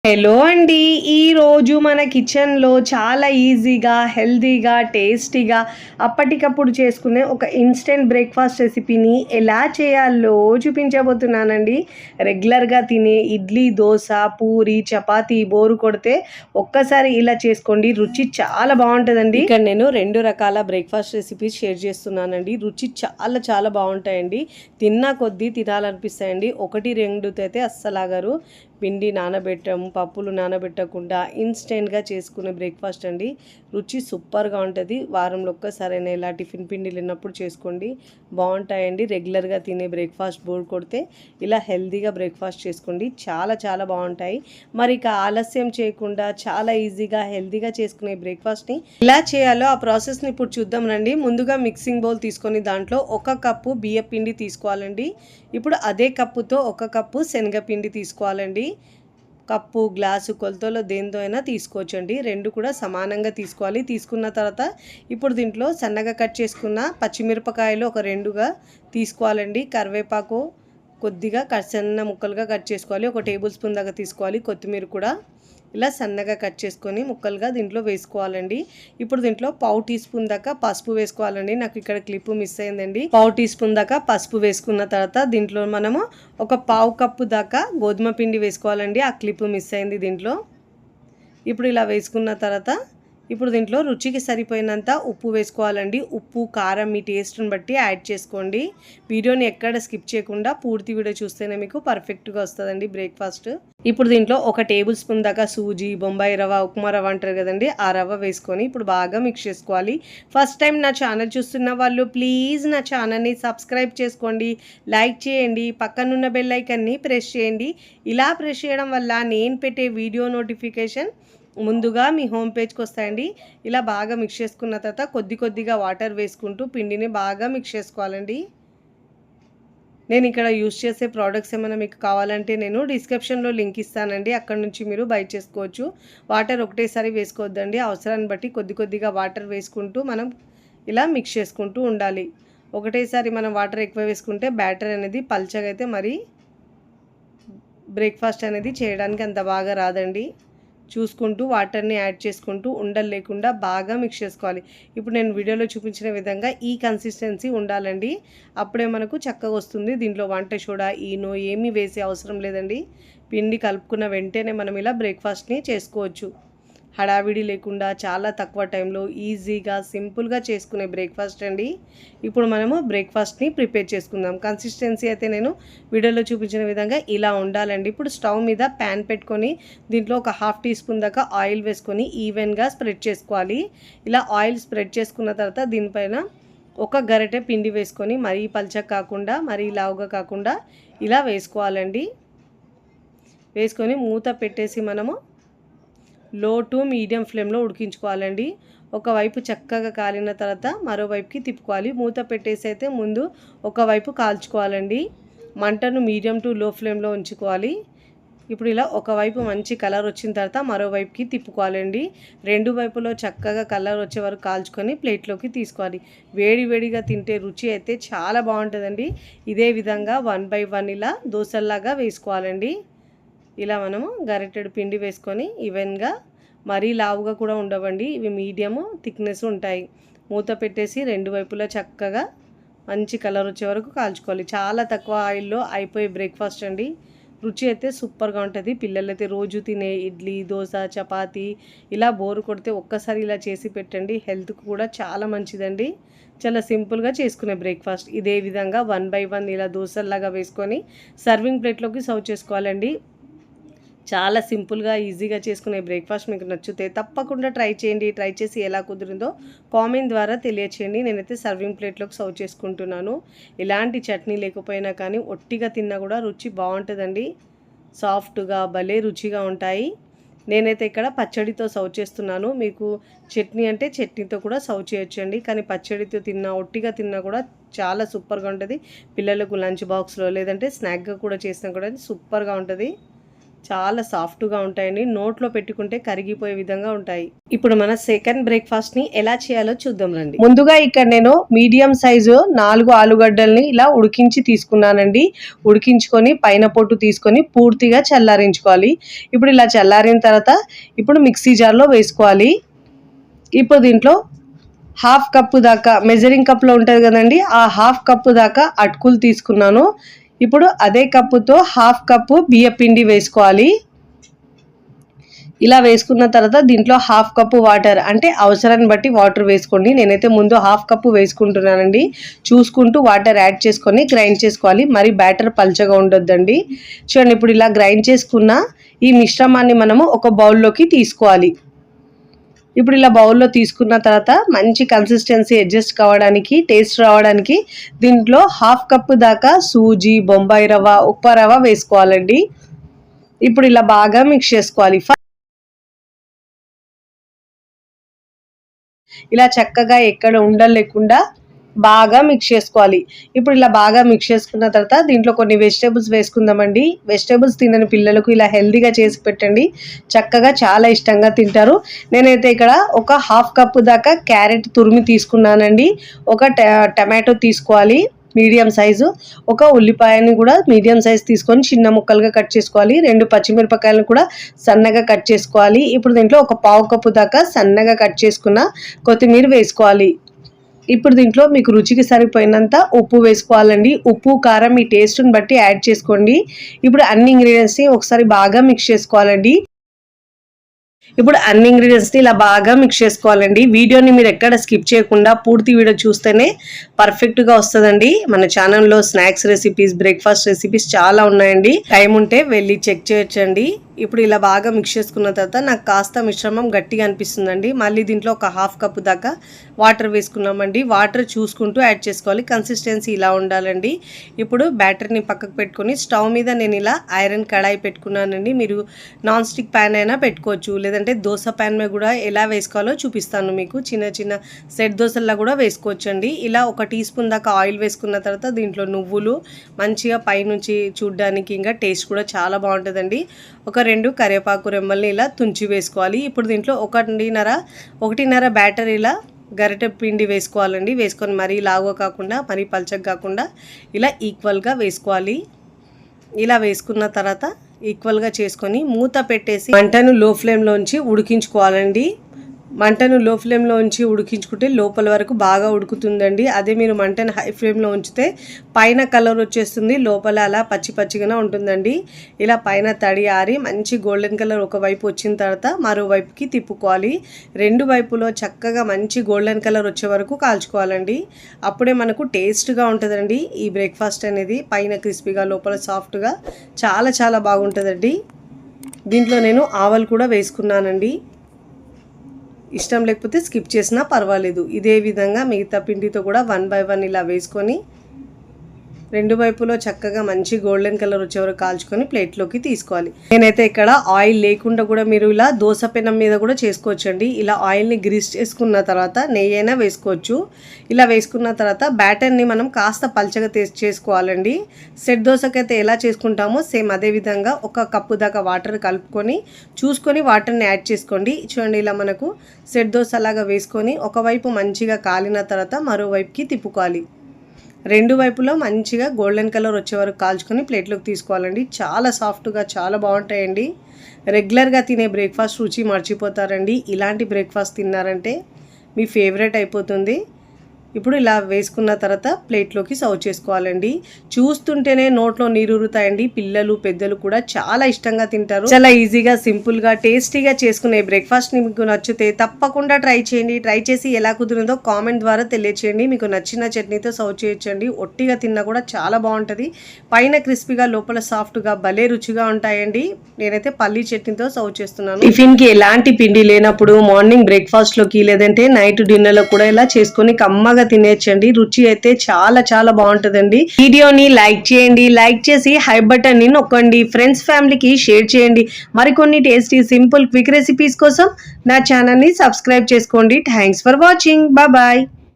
Hello అండి. ఈరోజు మన కిచెన్లో చాలా ఈజీగా హెల్తీగా టేస్టీగా అప్పటికప్పుడు చేసుకునే ఒక ఇన్స్టెంట్ బ్రేక్ఫాస్ట్ రెసిపీని ఎలా చేయాలో చూపించబోతున్నానండి. రెగ్యులర్గా తినే ఇడ్లీ, దోశ, పూరి, చపాతీ బోరు కొడితే ఒక్కసారి ఇలా చేసుకోండి. రుచి చాలా బాగుంటుందండి. ఇక్కడ నేను 2 రకాల బ్రేక్ఫాస్ట్ రెసిపీస్ షేర్ చేస్తున్నానండి. రుచి చాలా చాలా బాగుంటాయండి. తిన్నా కొద్దీ తినాలనిపిస్తాయండి. 1, 2 అయితే అస్సలాగరు. పిండి నానబెట్టము, పప్పులు నానబెట్టకుండా ఇన్స్టెంట్గా చేసుకునే బ్రేక్ఫాస్ట్ అండి. రుచి సూపర్గా ఉంటుంది. వారంలో ఒక్కసారైనా ఇలా టిఫిన్ పిండిలు ఉన్నప్పుడు చేసుకోండి, బాగుంటాయండి. రెగ్యులర్గా తినే బ్రేక్ఫాస్ట్ బోర్ కొడితే ఇలా హెల్తీగా బ్రేక్ఫాస్ట్ చేసుకోండి, చాలా చాలా బాగుంటాయి. మరి ఇక ఆలస్యం చేయకుండా చాలా ఈజీగా హెల్తీగా చేసుకునే బ్రేక్ఫాస్ట్ని ఎలా చేయాలో ఆ ప్రాసెస్ని ఇప్పుడు చూద్దాం రండి. ముందుగా మిక్సింగ్ బౌల్ తీసుకొని దాంట్లో 1 కప్పు బియ్య పిండి తీసుకోవాలండి. ఇప్పుడు అదే కప్పుతో 1 కప్పు శనగపిండి తీసుకోవాలండి. కప్పు, గ్లాసు కొలతలో దేంతో అయినా తీసుకోవచ్చండి. 2 కూడా సమానంగా తీసుకోవాలి. తీసుకున్న తర్వాత ఇప్పుడు దీంట్లో సన్నగా కట్ చేసుకున్న పచ్చిమిరపకాయలు ఒక 2గా తీసుకోవాలండి. కరివేపాకు కొద్దిగా సన్న ముక్కలుగా కట్ చేసుకోవాలి. 1 టేబుల్ స్పూన్ దాకా తీసుకోవాలి. కొత్తిమీర కూడా ఇలా సన్నగా కట్ చేసుకొని ముక్కలుగా దీంట్లో వేసుకోవాలండి. ఇప్పుడు దీంట్లో పావు టీ స్పూన్ దాకా పసుపు వేసుకోవాలండి. నాకు ఇక్కడ క్లిప్ మిస్ అయిందండి. పావు టీ స్పూన్ దాకా పసుపు వేసుకున్న తర్వాత దీంట్లో మనము ఒక పావు కప్పు దాకా గోధుమ పిండి వేసుకోవాలండి. ఆ క్లిప్ మిస్ అయింది దీంట్లో. ఇప్పుడు ఇలా వేసుకున్న తర్వాత ఇప్పుడు దీంట్లో రుచికి సరిపోయినంత ఉప్పు వేసుకోవాలండి. ఉప్పు, కారం మీ టేస్ట్ని బట్టి యాడ్ చేసుకోండి. వీడియోని ఎక్కడ స్కిప్ చేయకుండా పూర్తి వీడియో చూస్తేనే మీకు పర్ఫెక్ట్గా వస్తుందండి బ్రేక్ఫాస్ట్. ఇప్పుడు దీంట్లో 1 టేబుల్ స్పూన్ దాకా సూజీ, బొంబాయి రవ్వ, ఉప్మా రవ్వ అంటారు కదండి, ఆ రవ్వ వేసుకొని ఇప్పుడు బాగా మిక్స్ చేసుకోవాలి. ఫస్ట్ టైం నా ఛానల్ చూస్తున్న వాళ్ళు ప్లీజ్ నా ఛానల్ని సబ్స్క్రైబ్ చేసుకోండి, లైక్ చేయండి, పక్కనున్న బెల్ ఐకాన్ని ప్రెస్ చేయండి. ఇలా ప్రెస్ చేయడం వల్ల నేను పెట్టే వీడియో నోటిఫికేషన్ ముందుగా మీ హోమ్ పేజ్కి వస్తాయండి. ఇలా బాగా మిక్స్ చేసుకున్న తర్వాత కొద్దిగా వాటర్ వేసుకుంటూ పిండిని బాగా మిక్స్ చేసుకోవాలండి. నేను ఇక్కడ యూస్ చేసే ప్రోడక్ట్స్ ఏమైనా మీకు కావాలంటే నేను డిస్క్రిప్షన్లో లింక్ ఇస్తానండి, అక్కడ నుంచి మీరు బై చేసుకోవచ్చు. వాటర్ ఒకటేసారి వేసుకోవద్దండి, అవసరాన్ని బట్టి కొద్దిగా వాటర్ వేసుకుంటూ మనం ఇలా మిక్స్ చేసుకుంటూ ఉండాలి. ఒకటేసారి మనం వాటర్ ఎక్కువ వేసుకుంటే బ్యాటర్ అనేది పల్చగా అయితే మరి బ్రేక్ఫాస్ట్ అనేది చేయడానికి అంత బాగా రాదండి. చూసుకుంటూ వాటర్ని యాడ్ చేసుకుంటూ ఉండలు లేకుండా బాగా మిక్స్ చేసుకోవాలి. ఇప్పుడు నేను వీడియోలో చూపించిన విధంగా ఈ కన్సిస్టెన్సీ ఉండాలండి, అప్పుడే మనకు చక్కగా వస్తుంది. దీంట్లో వంట సోడా, ఈనో ఏమీ వేసే అవసరం లేదండి. పిండి కలుపుకున్న వెంటనే మనం ఇలా బ్రేక్ఫాస్ట్ని చేసుకోవచ్చు. హడావిడి లేకుండా చాలా తక్కువ టైంలో ఈజీగా సింపుల్గా చేసుకునే బ్రేక్ఫాస్ట్ అండి. ఇప్పుడు మనము బ్రేక్ఫాస్ట్ని ప్రిపేర్ చేసుకుందాం. కన్సిస్టెన్సీ అయితే నేను వీడియోలో చూపించిన విధంగా ఇలా ఉండాలండి. ఇప్పుడు స్టవ్ మీద ప్యాన్ పెట్టుకొని దీంట్లో ఒక 1/2 టీ స్పూన్ దాకా ఆయిల్ వేసుకొని ఈవెన్గా స్ప్రెడ్ చేసుకోవాలి. ఇలా ఆయిల్ స్ప్రెడ్ చేసుకున్న తర్వాత దీనిపైన 1 గరిటె పిండి వేసుకొని మరీ పల్చగా కాకుండా మరీ లావుగా కాకుండా ఇలా వేసుకోవాలండి. వేసుకొని మూత పెట్టేసి మనము లో టు మీడియం ఫ్లేమ్లో ఉడికించుకోవాలండి. ఒకవైపు చక్కగా కాలిన తర్వాత మరోవైపుకి తిప్పుకోవాలి. మూత పెట్టేసి అయితే ముందు ఒకవైపు కాల్చుకోవాలండి. మంటను మీడియం టు లో ఫ్లేమ్లో ఉంచుకోవాలి. ఇప్పుడు ఇలా ఒకవైపు మంచి కలర్ వచ్చిన తర్వాత మరోవైపుకి తిప్పుకోవాలండి. 2 వైపులో చక్కగా కలర్ వచ్చే వరకు కాల్చుకొని ప్లేట్లోకి తీసుకోవాలి. వేడిగా తింటే రుచి అయితే చాలా బాగుంటుందండి. ఇదే విధంగా 1 బై 1 ఇలా దోశల్లాగా వేసుకోవాలండి. ఇలా మనము గరిటెడు పిండి వేసుకొని ఈవెన్గా, మరీ లావుగా కూడా ఉండవండి, ఇవి మీడియము థిక్నెస్ ఉంటాయి. మూత పెట్టేసి 2 వైపులా చక్కగా మంచి కలర్ వచ్చే వరకు కాల్చుకోవాలి. చాలా తక్కువ ఆయిల్లో అయిపోయే బ్రేక్ఫాస్ట్ అండి. రుచి అయితే సూపర్గా ఉంటుంది. పిల్లలైతే రోజు తినే ఇడ్లీ, దోశ, చపాతీ ఇలా బోరు కొడితే ఒక్కసారి ఇలా చేసి పెట్టండి. హెల్త్కి కూడా చాలా మంచిదండి. చాలా సింపుల్గా చేసుకునే బ్రేక్ఫాస్ట్. ఇదే విధంగా 1 బై 1 ఇలా దోశల్లాగా వేసుకొని సర్వింగ్ ప్లేట్లోకి సర్వ్ చేసుకోవాలండి. చాలా సింపుల్గా ఈజీగా చేసుకునే బ్రేక్ఫాస్ట్ మీకు నచ్చితే తప్పకుండా ట్రై చేయండి. ట్రై చేసి ఎలా కుదిరిందో కామెంట్ ద్వారా తెలియచేయండి. నేనైతే సర్వింగ్ ప్లేట్లోకి సర్వ్ చేసుకుంటున్నాను. ఇలాంటి చట్నీ లేకపోయినా కానీ ఒట్టిగా తిన్నా కూడా రుచి బాగుంటుందండి. సాఫ్ట్గా భలే రుచిగా ఉంటాయి. నేనైతే ఇక్కడ పచ్చడితో సర్వ్ చేస్తున్నాను. మీకు చట్నీ అంటే చట్నీతో కూడా సర్వ్ చేయొచ్చండి, కానీ పచ్చడితో తిన్నా ఒట్టిగా తిన్నా కూడా చాలా సూపర్గా ఉంటుంది. పిల్లలకు లంచ్ బాక్స్లో లేదంటే స్నాక్గా కూడా చేసినా కూడా సూపర్గా ఉంటుంది. చాలా సాఫ్ట్గా ఉంటాయండి. నోట్లో పెట్టుకుంటే కరిగిపోయే విధంగా ఉంటాయి. ఇప్పుడు మన సెకండ్ బ్రేక్ఫాస్ట్ ని ఎలా చేయాలో చూద్దాం రండి. ముందుగా ఇక్కడ నేను మీడియం సైజు 4 ఆలుగడ్డల్ని ఇలా ఉడికించి తీసుకున్నానండి. ఉడికించుకొని పైన పొట్టు తీసుకొని పూర్తిగా చల్లారించుకోవాలి. ఇప్పుడు ఇలా చల్లారిన తర్వాత ఇప్పుడు మిక్సీ జార్లో వేసుకోవాలి. ఇప్పుడు దీంట్లో హాఫ్ కప్పు దాకా మెజరింగ్ కప్లో ఉంటుంది కదండి, ఆ హాఫ్ కప్పు దాకా అటుకులు తీసుకున్నాను. ఇప్పుడు అదే కప్పుతో హాఫ్ కప్పు బియ్యం పిండి వేసుకోవాలి. ఇలా వేసుకున్న తర్వాత దీంట్లో హాఫ్ కప్పు వాటర్, అంటే అవసరాన్ని బట్టి వాటర్ వేసుకోండి. నేనైతే ముందు హాఫ్ కప్పు వేసుకుంటున్నానండి. చూసుకుంటూ వాటర్ యాడ్ చేసుకొని గ్రైండ్ చేసుకోవాలి. మరి బ్యాటర్ పల్చగా ఉండొద్దండి. చూడండి, ఇప్పుడు ఇలా గ్రైండ్ చేసుకున్న ఈ మిశ్రమాన్ని మనము ఒక బౌల్లోకి తీసుకోవాలి. ఇప్పుడు ఇలా బౌల్లో తీసుకున్న తర్వాత మంచి కన్సిస్టెన్సీ అడ్జస్ట్ కావడానికి, టేస్ట్ రావడానికి దీంట్లో హాఫ్ కప్పు దాకా సూజీ, బొంబాయి రవ్వ, ఉప్మా రవ్వ వేసుకోవాలండి. ఇప్పుడు ఇలా బాగా మిక్స్ చేసుకోవాలి. ఇలా చక్కగా ఎక్కడ ఉండలు లేకుండా బాగా మిక్స్ చేసుకోవాలి. ఇప్పుడు ఇలా బాగా మిక్స్ చేసుకున్న తర్వాత దీంట్లో కొన్ని వెజిటేబుల్స్ వేసుకుందామండి. వెజిటేబుల్స్ తినని పిల్లలకు ఇలా హెల్దీగా చేసి పెట్టండి, చక్కగా చాలా ఇష్టంగా తింటారు. నేనైతే ఇక్కడ ఒక హాఫ్ కప్పు దాకా క్యారెట్ తురిమి తీసుకున్నానండి. ఒక టమాటో తీసుకోవాలి మీడియం సైజు, ఒక ఉల్లిపాయని కూడా మీడియం సైజు తీసుకొని చిన్న ముక్కలుగా కట్ చేసుకోవాలి. 2 పచ్చిమిరపకాయలను కూడా సన్నగా కట్ చేసుకోవాలి. ఇప్పుడు దీంట్లో ఒక పావు కప్పు దాకా సన్నగా కట్ చేసుకున్న కొత్తిమీర వేసుకోవాలి. ఇప్పుడు దీంట్లో మీకు రుచికి సరిపోయినంత ఉప్పు వేసుకోవాలండి. ఉప్పు, కారం మీ టేస్ట్ని బట్టి యాడ్ చేసుకోండి. ఇప్పుడు అన్ని ఇంగ్రీడియంట్స్ని ఒకసారి బాగా మిక్స్ చేసుకోవాలండి. ఇప్పుడు అన్ని ఇంగ్రీడియంట్స్ని ఇలా బాగా మిక్స్ చేసుకోవాలండి. వీడియోని మీరు ఎక్కడ స్కిప్ చేయకుండా పూర్తి వీడియో చూస్తేనే పర్ఫెక్ట్గా వస్తుందండి. మన ఛానల్లో స్నాక్స్ రెసిపీస్, బ్రేక్ఫాస్ట్ రెసిపీస్ చాలా ఉన్నాయండి. టైం ఉంటే వెళ్ళి చెక్ చేయొచ్చండి. ఇప్పుడు ఇలా బాగా మిక్స్ చేసుకున్న తర్వాత నాకు కాస్త మిశ్రమం గట్టిగా అనిపిస్తుందండి. మళ్ళీ దీంట్లో ఒక హాఫ్ కప్పు దాకా వాటర్ వేసుకున్నామండి. వాటర్ చూసుకుంటూ యాడ్ చేసుకోవాలి. కన్సిస్టెన్సీ ఇలా ఉండాలండి. ఇప్పుడు బ్యాటర్ని పక్కకు పెట్టుకొని స్టవ్ మీద నేను ఇలా ఐరన్ కడాయి పెట్టుకున్నానండి. మీరు నాన్ స్టిక్ ప్యాన్ అయినా పెట్టుకోవచ్చు, లేదంటే దోశ ప్యాన్ మీద కూడా ఎలా వేసుకోవాలో చూపిస్తాను మీకు. చిన్న చిన్న సెట్ దోశల్లో కూడా వేసుకోవచ్చు అండి. ఇలా 1 టీ స్పూన్ దాకా ఆయిల్ వేసుకున్న తర్వాత దీంట్లో నువ్వులు మంచిగా పైనుంచి చూడ్డానికి ఇంకా టేస్ట్ కూడా చాలా బాగుంటుందండి. ఒక 2 కరివేపాకు రెమ్మల్ని ఇలా తుంచి వేసుకోవాలి. ఇప్పుడు దీంట్లో ఒకటిన్నర బ్యాటర్ ఇలా గరిటె పిండి వేసుకోవాలండి. వేసుకొని మరీ లావుగా కాకుండా మరీ పల్చగా కాకుండా ఇలా ఈక్వల్గా వేసుకోవాలి. ఇలా వేసుకున్న తర్వాత ఈక్వల్గా చేసుకొని మూత పెట్టేసి మంటను లో ఫ్లేమ్లోంచి ఉడికించుకోవాలండి. మంటను లో ఫ్లేమ్లో ఉంచి ఉడికించుకుంటే లోపల వరకు బాగా ఉడుకుతుందండి. అదే మీరు మంటను హై ఫ్లేమ్లో ఉంచితే పైన కలర్ వచ్చేస్తుంది, లోపల అలా పచ్చి పచ్చిగానే ఉంటుందండి. ఇలా పైన తడి ఆరి మంచి గోల్డెన్ కలర్ ఒకవైపు వచ్చిన తర్వాత మరోవైపుకి తిప్పుకోవాలి. 2 వైపులో చక్కగా మంచి గోల్డెన్ కలర్ వచ్చే వరకు కాల్చుకోవాలండి. అప్పుడే మనకు టేస్ట్గా ఉంటుందండి ఈ బ్రేక్ఫాస్ట్ అనేది. పైన క్రిస్పీగా, లోపల సాఫ్ట్గా చాలా చాలా బాగుంటుందండి. దీంట్లో నేను ఆవాలు కూడా వేసుకున్నానండి. ఇష్టం లేకపోతే స్కిప్ చేసినా పర్వాలేదు. ఇదే విధంగా మిగతా పిండితో కూడా 1 బై 1 ఇలా వేసుకొని 2 వైపులో చక్కగా మంచి గోల్డెన్ కలర్ వచ్చే వరకు కాల్చుకొని ప్లేట్లోకి తీసుకోవాలి. నేనైతే ఇక్కడ ఆయిల్ లేకుండా కూడా మీరు ఇలా దోశ పెనం మీద కూడా చేసుకోవచ్చు అండి. ఇలా ఆయిల్ని గ్రీస్ చేసుకున్న తర్వాత నెయ్యి అయినా వేసుకోవచ్చు. ఇలా వేసుకున్న తర్వాత బ్యాటర్ని మనం కాస్త పల్చగా చేసుకోవాలండి. సెట్ దోశకైతే ఎలా చేసుకుంటామో సేమ్ అదే విధంగా 1 కప్పు దాకా వాటర్ కలుపుకొని చూసుకొని వాటర్ని యాడ్ చేసుకోండి. చూడండి, ఇలా మనకు సెట్ దోశ లాగా వేసుకొని ఒకవైపు మంచిగా కాలిన తర్వాత మరోవైపుకి తిప్పుకోవాలి. 2 వైపులో మంచిగా గోల్డెన్ కలర్ వచ్చే వరకు కాల్చుకొని ప్లేట్లోకి తీసుకోవాలండి. చాలా సాఫ్ట్గా చాలా బాగుంటాయండి. రెగ్యులర్గా తినే బ్రేక్ఫాస్ట్ రుచి మర్చిపోతారండి. ఇలాంటి బ్రేక్ఫాస్ట్ తిన్నారంటే మీ ఫేవరెట్ అయిపోతుంది. ఇప్పుడు ఇలా వేసుకున్న తర్వాత ప్లేట్లోకి సర్వ్ చేసుకోవాలండి. చూస్తుంటేనే నోట్లో నీరూరుతాయండి. పిల్లలు, పెద్దలు కూడా చాలా ఇష్టంగా తింటారు. చాలా ఈజీగా, సింపుల్గా, టేస్టీగా చేసుకునే బ్రేక్ఫాస్ట్ మీకు నచ్చితే తప్పకుండా ట్రై చేయండి. ట్రై చేసి ఎలా కుదిరిందో కామెంట్ ద్వారా తెలియచేయండి. మీకు నచ్చిన చట్నీతో సర్వ్ చేయొచ్చండి. ఒట్టిగా తిన్నా కూడా చాలా బాగుంటుంది. పైన క్రిస్పీగా, లోపల సాఫ్ట్గా భలే రుచిగా ఉంటాయండి. నేనైతే పల్లీ చట్నీతో సర్వ్ చేస్తున్నాను. టిఫిన్కి ఎలాంటి పిండి లేనప్పుడు మార్నింగ్ బ్రేక్ఫాస్ట్లోకి లేదంటే నైట్ డిన్నర్లో కూడా ఇలా చేసుకొని కమ్మగా తినేయచ్చండి. రుచి అయితే చాలా చాలా బాగుంటుందండి. వీడియోని లైక్ చేయండి. లైక్ చేసి హై బటన్ ని నొక్కండి. ఫ్రెండ్స్, ఫ్యామిలీకి షేర్ చేయండి. మరికొన్ని టేస్టీ, సింపుల్, క్విక్ రెసిపీస్ కోసం నా ఛానల్ ని సబ్స్క్రైబ్ చేసుకోండి. Thanks for watching. బాయ్.